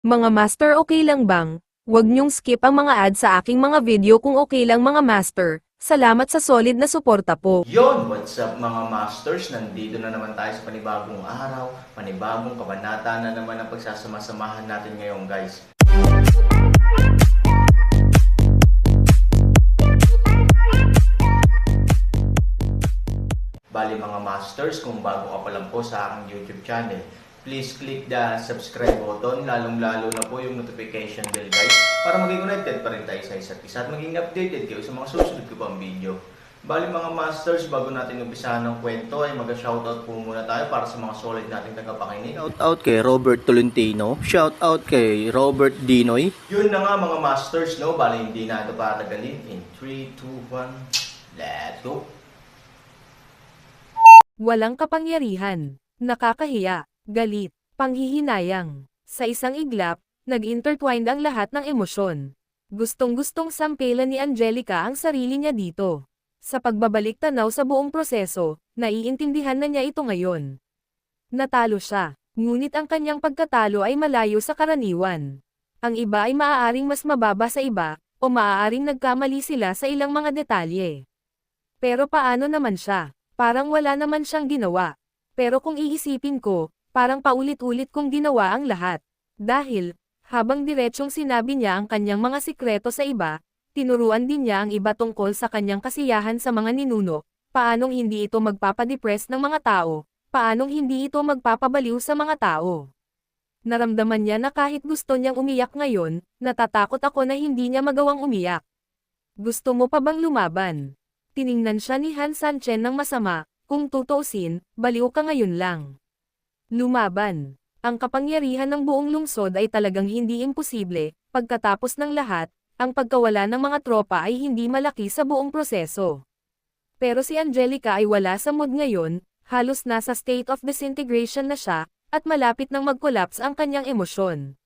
Mga master, okay lang bang? Huwag niyong skip ang mga ads sa aking mga video kung okay lang mga master. Salamat sa solid na suporta po. Yon, what's up mga masters? Nandito na naman tayo sa panibagong araw, panibagong kabanata na naman ang pagsasama-samahan natin ngayon guys. Bali mga masters, kung bago ka pa lang po sa aking YouTube channel, please click the subscribe button, lalong-lalo na po yung notification bell guys, para maging connected pa rin tayo sa isa't isa at maging updated kayo sa mga susunod ko pang video. Bali mga masters, bago natin umpisahan ng kwento ay mag-shoutout po muna tayo para sa mga solid nating tagapakinig. Shoutout kay Robert Tolentino. Shoutout kay Robert Dinoy. Yun na nga mga masters, no? Bali hindi na ito patagalin. In 3, 2, 1, let's go! Walang kapangyarihan, nakakahiya, galit, panghihinayang. Sa isang iglap, nag-intertwined ang lahat ng emosyon. Gustong-gustong sampelan ni Angelica ang sarili niya dito. Sa pagbabalik tanaw sa buong proseso, naiintindihan na niya ito ngayon. Natalo siya, ngunit ang kanyang pagkatalo ay malayo sa karaniwan. Ang iba ay maaaring mas mababa sa iba, o maaaring nagkamali sila sa ilang mga detalye. Pero paano naman siya? Parang wala naman siyang ginawa. Pero kung iisipin ko, parang paulit-ulit kong ginawa ang lahat. Dahil, habang diretsyong sinabi niya ang kanyang mga sikreto sa iba, tinuruan din niya ang iba tungkol sa kanyang kasiyahan sa mga ninuno, paanong hindi ito magpapadepress ng mga tao, paanong hindi ito magpapabaliw sa mga tao. Naramdaman niya na kahit gusto niyang umiyak ngayon, natatakot ako na hindi niya magawang umiyak. Gusto mo pa bang lumaban? Tiningnan siya ni Han Sanchen ng masama, kung tutuusin, baliw ka ngayon lang. Lumaban. Ang kapangyarihan ng buong lungsod ay talagang hindi imposible, pagkatapos ng lahat, ang pagkawala ng mga tropa ay hindi malaki sa buong proseso. Pero si Angelica ay wala sa mood ngayon, halos nasa state of disintegration na siya, at malapit nang mag-collapse ang kanyang emosyon.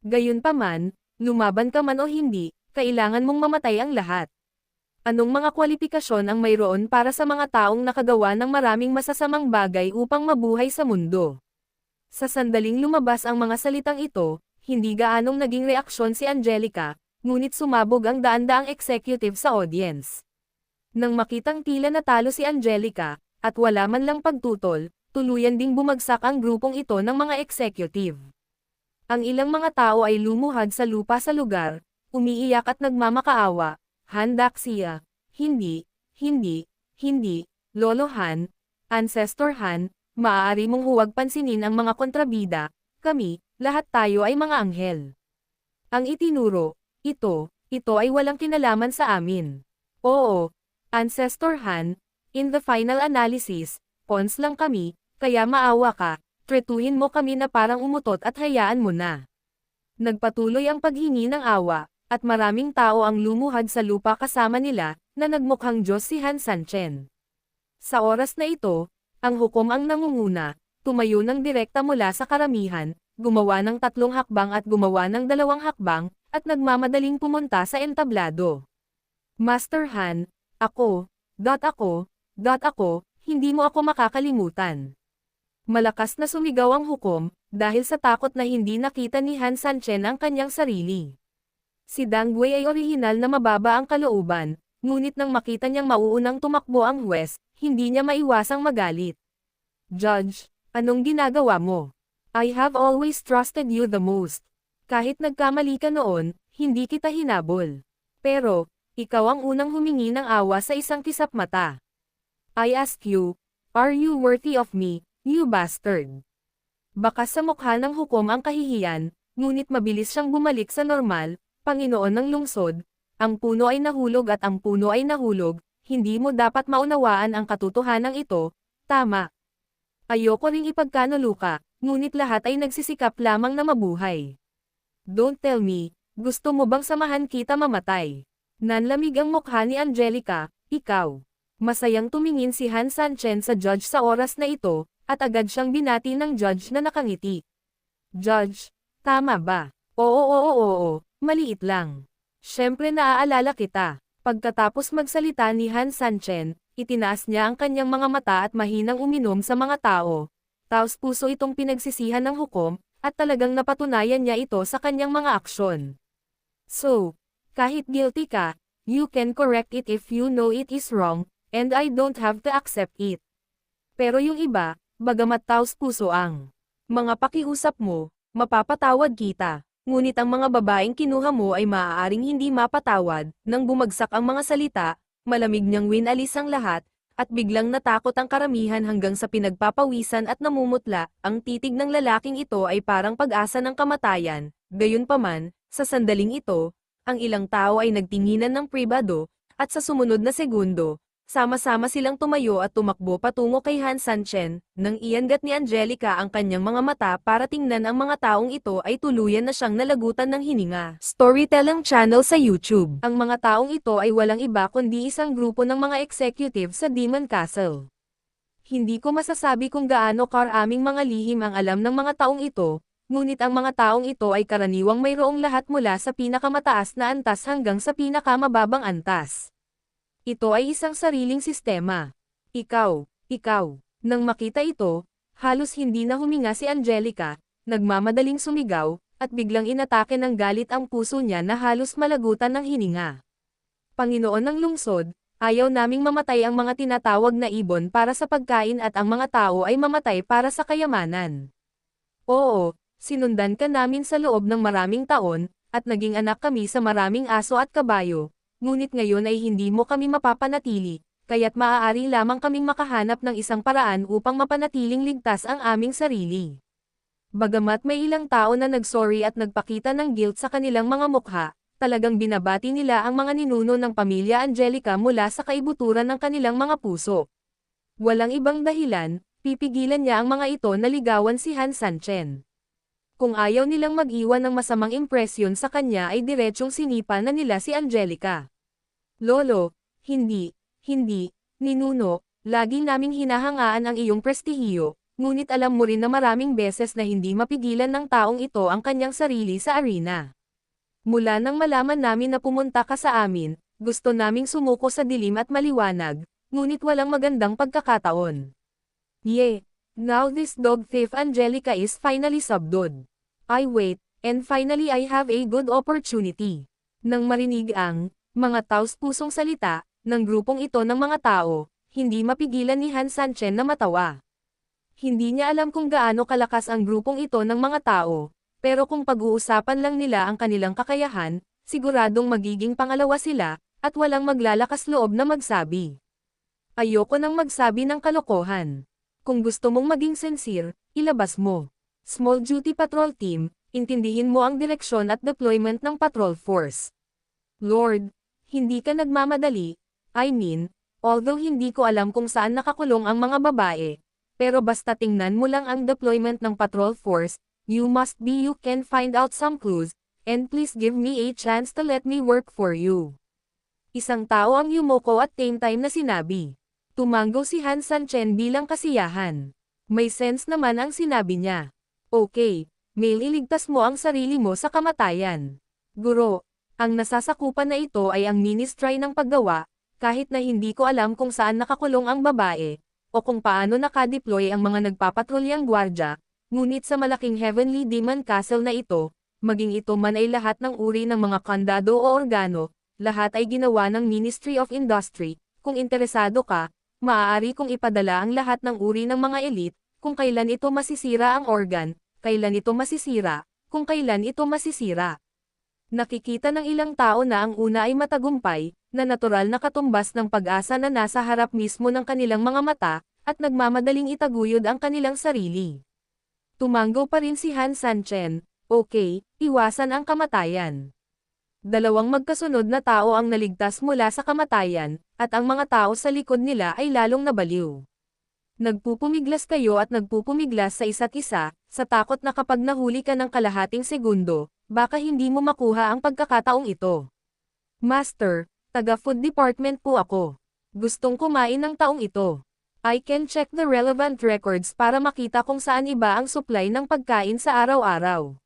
Gayunpaman, lumaban ka man o hindi, kailangan mong mamatay ang lahat. Anong mga kwalipikasyon ang mayroon para sa mga taong nakagawa ng maraming masasamang bagay upang mabuhay sa mundo? Sa sandaling lumabas ang mga salitang ito, hindi gaanong naging reaksyon si Angelica, ngunit sumabog ang daan-daang executive sa audience. Nang makitang tila natalo si Angelica, at wala man lang pagtutol, tuluyan ding bumagsak ang grupong ito ng mga executive. Ang ilang mga tao ay lumuhad sa lupa sa lugar, umiiyak at nagmamakaawa. Handak siya, hindi, Lolo Han, Ancestor Han, maaari mong huwag pansinin ang mga kontrabida, kami, lahat tayo ay mga anghel. Ang itinuro, ito ay walang kinalaman sa amin. Oo, Ancestor Han, in the final analysis, pawns lang kami, kaya maawa ka, tretuhin mo kami na parang umutot at hayaan mo na. Nagpatuloy ang paghingi ng awa, at maraming tao ang lumuhad sa lupa kasama nila, na nagmukhang Diyos si Han Sanchen. Sa oras na ito, ang hukom ang nangunguna, tumayo ng direkta mula sa karamihan, gumawa ng 3 hakbang at gumawa ng 2 hakbang, at nagmamadaling pumunta sa entablado. Master Han, ako, hindi mo ako makakalimutan. Malakas na sumigaw ang hukom, dahil sa takot na hindi nakita ni Han Sanchen ang kanyang sarili. Si Dang Wei ay orihinal na mababa ang kalooban, ngunit nang makita niyang mauunang tumakbo ang huwes, hindi niya maiwasang magalit. Judge, anong ginagawa mo? I have always trusted you the most. Kahit nagkamali ka noon, hindi kita hinabol. Pero, ikaw ang unang humingi ng awa sa isang kisap mata. I ask you, are you worthy of me, you bastard? Baka sa mukha ng hukom ang kahihiyan, ngunit mabilis siyang bumalik sa normal. Panginoon ng lungsod, ang puno ay nahulog at ang puno ay nahulog, hindi mo dapat maunawaan ang katotohanan ito, tama. Ayoko ring ipagkanuluka, ngunit lahat ay nagsisikap lamang na mabuhay. Don't tell me, gusto mo bang samahan kita mamatay? Nanlamig ang mukha ni Angelica, ikaw. Masayang tumingin si Han Sanchen sa judge sa oras na ito, at agad siyang binati ng judge na nakangiti. Judge, tama ba? Oo. Maliit lang. Siyempre naaalala kita. Pagkatapos magsalita ni Han Sanchen, itinaas niya ang kanyang mga mata at mahinang uminom sa mga tao. Taos puso itong pinagsisihan ng hukom, at talagang napatunayan niya ito sa kanyang mga aksyon. So, kahit guilty ka, you can correct it if you know it is wrong, and I don't have to accept it. Pero yung iba, bagamat taos puso ang mga pakiusap mo, mapapatawad kita. Ngunit ang mga babaeng kinuha mo ay maaaring hindi mapatawad. Nang bumagsak ang mga salita, malamig niyang winalis ang lahat, at biglang natakot ang karamihan hanggang sa pinagpapawisan at namumutla. Ang titig ng lalaking ito ay parang pag-asa ng kamatayan. Gayunpaman, sa sandaling ito, ang ilang tao ay nagtinginan ng pribado, at sa sumunod na segundo, sama-sama silang tumayo at tumakbo patungo kay Han Sanchen. Nang iangat ni Angelica ang kanyang mga mata para tingnan ang mga taong ito ay tuluyan na siyang nalagutan ng hininga. Storytelling channel sa YouTube. Ang mga taong ito ay walang iba kundi isang grupo ng mga executive sa Demon Castle. Hindi ko masasabi kung gaano karaming mga lihim ang alam ng mga taong ito, ngunit ang mga taong ito ay karaniwang mayroong lahat mula sa pinakamataas na antas hanggang sa pinakamababang antas. Ito ay isang sariling sistema. Ikaw. Nang makita ito, halos hindi na huminga si Angelica, nagmamadaling sumigaw, at biglang inatake ng galit ang puso niya na halos malagutan ng hininga. Panginoon ng lungsod, ayaw naming mamatay ang mga tinatawag na ibon para sa pagkain at ang mga tao ay mamatay para sa kayamanan. Oo, sinundan ka namin sa loob ng maraming taon, at naging anak kami sa maraming aso at kabayo. Ngunit ngayon ay hindi mo kami mapapanatili, kaya't maaari lamang kaming makahanap ng isang paraan upang mapanatiling ligtas ang aming sarili. Bagamat may ilang tao na nagsorry at nagpakita ng guilt sa kanilang mga mukha, talagang binabati nila ang mga ninuno ng pamilya Angelica mula sa kaibuturan ng kanilang mga puso. Walang ibang dahilan, pipigilan niya ang mga ito na ligawan si Han Sanchen. Kung ayaw nilang mag-iwan ng masamang impresyon sa kanya ay diretsyong sinipa na nila si Angelica. Lolo, hindi, ninuno, lagi naming hinahangaan ang iyong prestihiyo, ngunit alam mo rin na maraming beses na hindi mapigilan ng taong ito ang kanyang sarili sa arena. Mula nang malaman namin na pumunta ka sa amin, gusto naming sumuko sa dilim at maliwanag, ngunit walang magandang pagkakataon. Now this dog thief Angelica is finally subdued. I wait, and finally I have a good opportunity. Nang marinig ang mga taos-pusong salita ng grupong ito ng mga tao, hindi mapigilan ni Han Sanchen na matawa. Hindi niya alam kung gaano kalakas ang grupong ito ng mga tao, pero kung pag-uusapan lang nila ang kanilang kakayahan, siguradong magiging pangalawa sila, at walang maglalakas loob na magsabi. Ayoko nang magsabi ng kalokohan. Kung gusto mong maging sincere, ilabas mo. Small Duty Patrol Team, intindihin mo ang direksyon at deployment ng patrol force. Lord, hindi ka nagmamadali, although hindi ko alam kung saan nakakulong ang mga babae, pero basta tingnan mo lang ang deployment ng patrol force, you can find out some clues, and please give me a chance to let me work for you. Isang tao ang yumoko at same time na sinabi. Tumango si Han Sanchen bilang kasiyahan. May sense naman ang sinabi niya. Okay, iligtas mo ang sarili mo sa kamatayan. Guro, ang nasasakupan na ito ay ang ministry ng paggawa, kahit na hindi ko alam kung saan nakakulong ang babae, o kung paano nakadeploy ang mga nagpapatrolyang gwardya, ngunit sa malaking Heavenly Demon Castle na ito, maging ito man ay lahat ng uri ng mga kandado o organo, lahat ay ginawa ng Ministry of Industry. Kung interesado ka, maaari kong ipadala ang lahat ng uri ng mga elite, kung kailan ito masisira ang organ, kailan ito masisira, kung kailan ito masisira. Nakikita ng ilang tao na ang una ay matagumpay, na natural na katumbas ng pag-asa na nasa harap mismo ng kanilang mga mata, at nagmamadaling itaguyod ang kanilang sarili. Tumango pa rin si Han Sanchen, okay, iwasan ang kamatayan. Dalawang magkasunod na tao ang naligtas mula sa kamatayan, at ang mga tao sa likod nila ay lalong nabaliw. Nagpupumiglas kayo at nagpupumiglas sa isa't isa, sa takot na kapag nahuli ka ng kalahating segundo, baka hindi mo makuha ang pagkakataong ito. Master, taga-food department po ako. Gustong kumain ng taong ito. I can check the relevant records para makita kung saan iba ang supply ng pagkain sa araw-araw.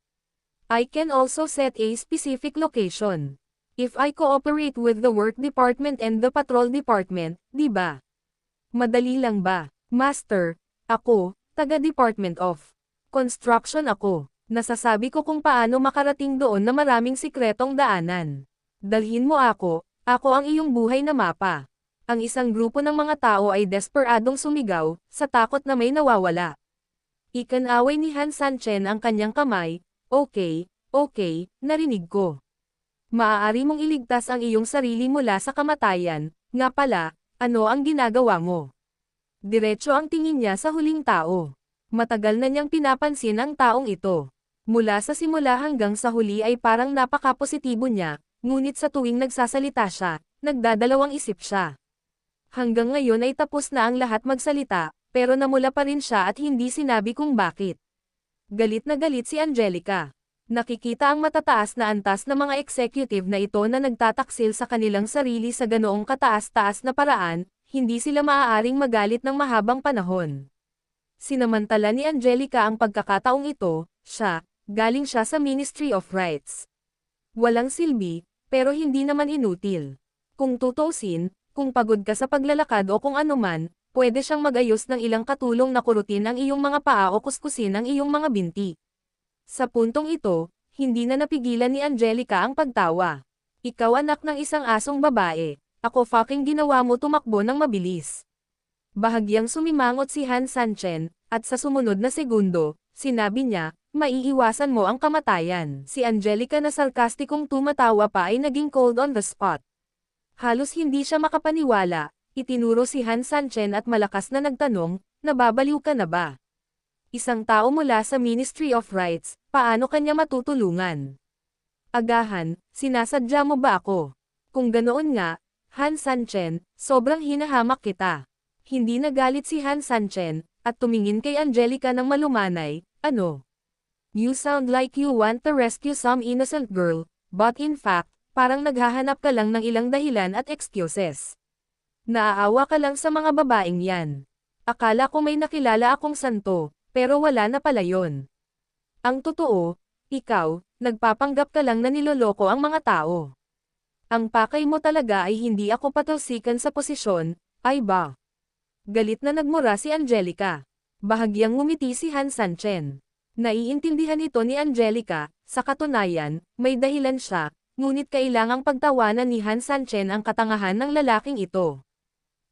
I can also set a specific location. If I cooperate with the work department and the patrol department, di ba? Madali lang ba? Master, ako, taga-Department of Construction ako. Nasasabi ko kung paano makarating doon na maraming sikretong daanan. Dalhin mo ako ang iyong buhay na mapa. Ang isang grupo ng mga tao ay desperadong sumigaw, sa takot na may nawawala. Ikanaway ni Han Sanchen ang kanyang kamay, okay, narinig ko. Maaari mong iligtas ang iyong sarili mula sa kamatayan, nga pala, ano ang ginagawa mo? Diretso ang tingin niya sa huling tao. Matagal na niyang pinapansin ang taong ito. Mula sa simula hanggang sa huli ay parang napaka-positibo niya, ngunit sa tuwing nagsasalita siya, nagdadalawang isip siya. Hanggang ngayon ay tapos na ang lahat magsalita, pero namula pa rin siya at hindi sinabi kung bakit. Galit na galit si Angelica. Nakikita ang matataas na antas na mga executive na ito na nagtataksil sa kanilang sarili sa ganoong kataas-taas na paraan, hindi sila maaaring magalit ng mahabang panahon. Sinamantala ni Angelica ang pagkakataong ito, galing siya sa Ministry of Rights. Walang silbi, pero hindi naman inutil. Kung tutuusin, kung pagod ka sa paglalakad o kung anuman, pwede siyang mag-ayos ng ilang katulong na kurutin ang iyong mga paa o kuskusin ang iyong mga binti. Sa puntong ito, hindi na napigilan ni Angelica ang pagtawa. Ikaw anak ng isang asong babae, ako fucking ginawa mo tumakbo ng mabilis. Bahagyang sumimangot si Han Sanchen, at sa sumunod na segundo, sinabi niya, maiiwasan mo ang kamatayan. Si Angelica na sarkastikong tumatawa pa ay naging cold on the spot. Halos hindi siya makapaniwala, itinuro si Han Sanchen at malakas na nagtanong, nababaliw ka na ba? Isang tao mula sa Ministry of Rights, paano kanya matutulungan? Agahan, sinasadya mo ba ako? Kung ganoon nga, Han Sanchen, sobrang hinahamak kita. Hindi nagalit si Han Sanchen, at tumingin kay Angelica ng malumanay, ano? You sound like you want to rescue some innocent girl, but in fact, parang naghahanap ka lang ng ilang dahilan at excuses. Naaawa ka lang sa mga babaeng yan. Akala ko may nakilala akong santo, pero wala na pala yon. Ang totoo, ikaw, nagpapanggap ka lang na niloloko ang mga tao. Ang pakay mo talaga ay hindi ako patalsikan sa posisyon, ay ba? Galit na nagmura si Angelica. Bahagyang ngumiti si Han Sanchen. Naiintindihan ito ni Angelica, sa katunayan, may dahilan siya, ngunit kailangang pagtawanan ni Han Sanchen ang katangahan ng lalaking ito.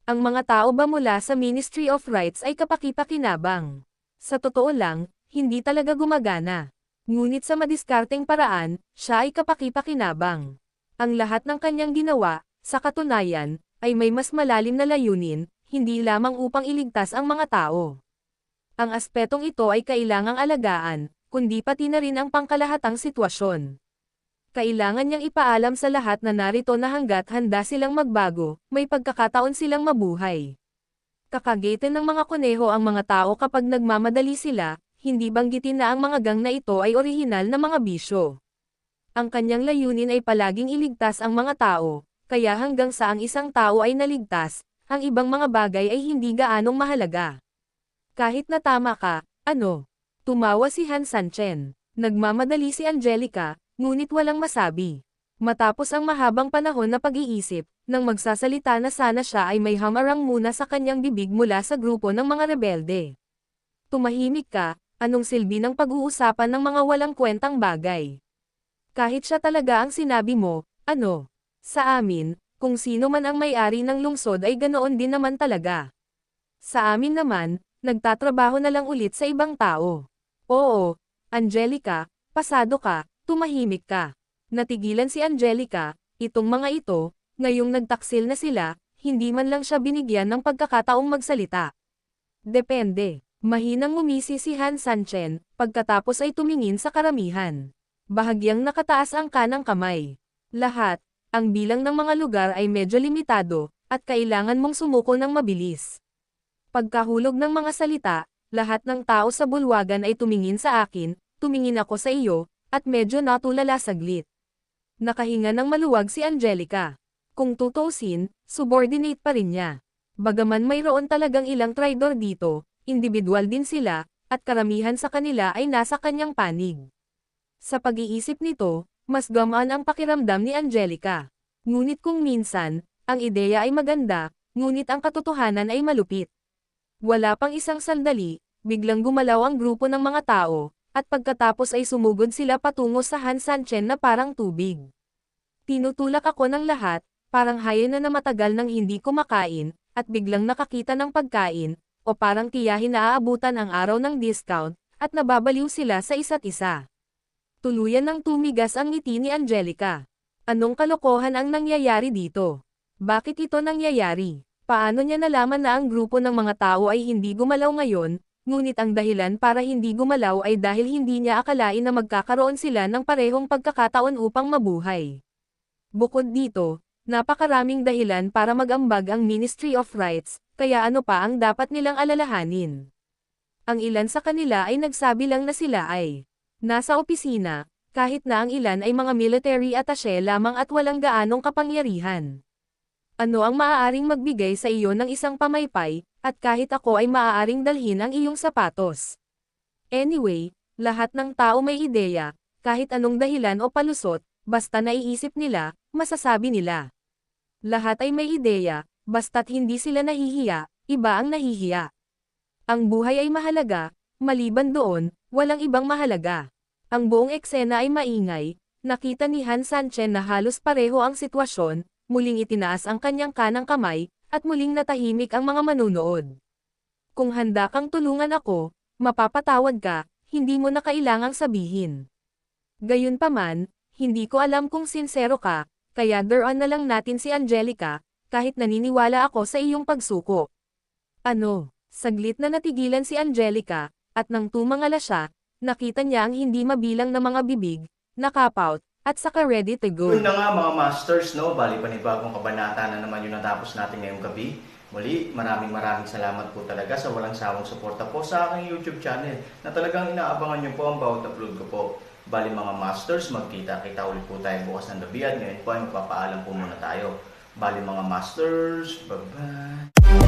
Ang mga tao ba mula sa Ministry of Rights ay kapaki-pakinabang? Sa totoo lang, hindi talaga gumagana. Ngunit sa madiskarteng paraan, siya ay kapaki-pakinabang. Ang lahat ng kanyang ginawa, sa katunayan, ay may mas malalim na layunin, hindi lamang upang iligtas ang mga tao. Ang aspetong ito ay kailangang alagaan, kundi pati na rin ang pangkalahatang sitwasyon. Kailangan niyang ipaalam sa lahat na narito na hanggat handa silang magbago, may pagkakataon silang mabuhay. Kakagete ng mga kuneho ang mga tao kapag nagmamadali sila, hindi banggitin na ang mga gang na ito ay orihinal na mga bisyo. Ang kanyang layunin ay palaging iligtas ang mga tao, kaya hanggang sa ang isang tao ay naligtas, ang ibang mga bagay ay hindi gaanong mahalaga. Kahit na tama ka, ano? Tumawa si Han Sanchen. Nagmamadali si Angelica, ngunit walang masabi. Matapos ang mahabang panahon na pag-iisip, nang magsasalita na sana siya ay may hamarang muna sa kanyang bibig mula sa grupo ng mga rebelde. Tumahimik ka, anong silbi ng pag-uusapan ng mga walang kwentang bagay? Kahit siya talaga ang sinabi mo, ano? Sa amin, kung sino man ang may-ari ng lungsod ay ganoon din naman talaga. Sa amin naman, nagtatrabaho na lang ulit sa ibang tao. Oo, Angelica, pasado ka, tumahimik ka. Natigilan si Angelica, itong mga ito, ngayong nagtaksil na sila, hindi man lang siya binigyan ng pagkakataong magsalita. Depende. Mahinang ngumisi si Han Sanchen, pagkatapos ay tumingin sa karamihan. Bahagyang nakataas ang kanang kamay. Lahat, ang bilang ng mga lugar ay medyo limitado, at kailangan mong sumuko ng mabilis. Pagkahulog ng mga salita, lahat ng tao sa bulwagan ay tumingin sa akin, tumingin ako sa iyo, at medyo natulala saglit. Nakahinga ng maluwag si Angelica. Kung tutuusin, subordinate pa rin niya. Bagaman mayroon talagang ilang traidor dito, individual din sila, at karamihan sa kanila ay nasa kanyang panig. Sa pag-iisip nito, mas gamaan ang pakiramdam ni Angelica. Ngunit kung minsan, ang ideya ay maganda, ngunit ang katotohanan ay malupit. Wala pang isang sandali, biglang gumalaw ang grupo ng mga tao, at pagkatapos ay sumugod sila patungo sa Hansanchen na parang tubig. Tinutulak ako ng lahat, parang hyena na matagal nang hindi kumakain, at biglang nakakita ng pagkain, o parang tiyahin na aabutan ang araw ng discount, at nababaliw sila sa isa't isa. Tuluyan nang tumigas ang ngiti ni Angelica. Anong kalokohan ang nangyayari dito? Bakit ito nangyayari? Paano niya nalaman na ang grupo ng mga tao ay hindi gumalaw ngayon, ngunit ang dahilan para hindi gumalaw ay dahil hindi niya akalain na magkakaroon sila ng parehong pagkakataon upang mabuhay. Bukod dito, napakaraming dahilan para mag-ambag ang Ministry of Rights, kaya ano pa ang dapat nilang alalahanin? Ang ilan sa kanila ay nagsabi lang na sila ay nasa opisina, kahit na ang ilan ay mga military attaché lamang at walang gaanong kapangyarihan. Ano ang maaaring magbigay sa iyo ng isang pamaypay, at kahit ako ay maaaring dalhin ang iyong sapatos? Anyway, lahat ng tao may ideya, kahit anong dahilan o palusot, basta naiisip nila, masasabi nila. Lahat ay may ideya, basta't hindi sila nahihiya, iba ang nahihiya. Ang buhay ay mahalaga, maliban doon, walang ibang mahalaga. Ang buong eksena ay maingay, nakita ni Hansanchen na halos pareho ang sitwasyon, muling itinaas ang kanyang kanang kamay, at muling natahimik ang mga manunood. Kung handa kang tulungan ako, mapapatawad ka, hindi mo na kailangang sabihin. Gayunpaman, hindi ko alam kung sincero ka, kaya daruan na lang natin si Angelica, kahit naniniwala ako sa iyong pagsuko. Ano? Saglit na natigilan si Angelica, at nang tumangala siya, nakita niya ang hindi mabilang na mga bibig, nakapout, at saka ready to go. Yun na nga mga masters, no? Bali panibagong kabanata na naman yung natapos natin ngayong gabi. Muli, maraming salamat po talaga sa walang sawang suporta po sa aking YouTube channel na talagang inaabangan nyo po ang bawat upload ko po. Bali mga masters, magkita-kita ulit po tayo bukas ng gabi at ngayon po ay magpapaalam po muna tayo. Bali mga masters, bye-bye!